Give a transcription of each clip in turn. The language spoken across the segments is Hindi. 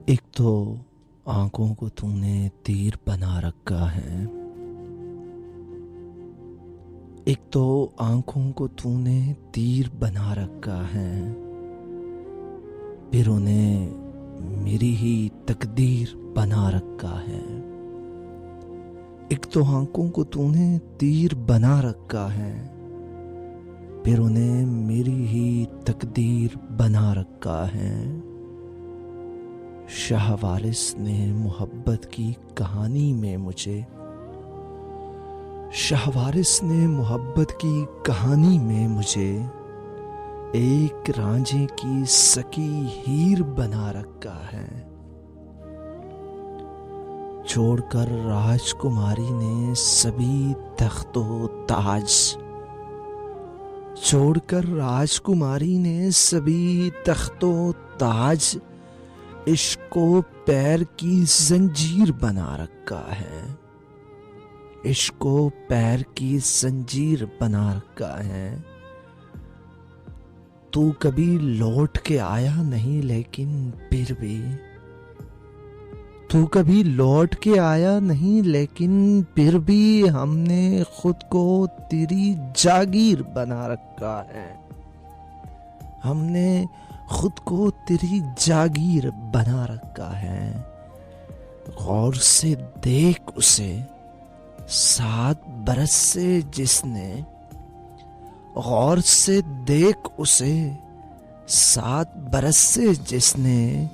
एक तो आंखों को तूने तीर बना रखा है। एक तो आंखों को तूने तीर बना रखा है, फिर उन्हें मेरी ही तकदीर बना रखा है। एक तो आंखों को तूने तीर बना रखा है, फिर उन्हें मेरी ही तकदीर बना रखा है। शाह वारिस ने मोहब्बत की कहानी में मुझे, शाह वारिस ने मोहब्बत की कहानी में मुझे एक रांझे की सकी हीर बना रखा है। छोड़कर राजकुमारी ने सभी तख्तो ताज, छोड़कर राजकुमारी ने सभी तख्तो ताज इश्क को पैर की जंजीर बना रखा है। इश्क को पैर की जंजीर बना रखा है। तू कभी लौट के आया नहीं, लेकिन फिर भी तू कभी लौट के आया नहीं, लेकिन फिर भी हमने खुद को तेरी जागीर बना रखा है। हमने खुद को तेरी जागीर बना रखा है। गौर से देख उसे 7 बरस से जिसने, गौर से देख उसे 7 बरस से जिसने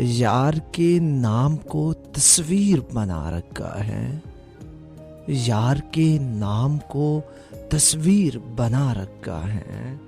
यार के नाम को तस्वीर बना रखा है। यार के नाम को तस्वीर बना रखा है।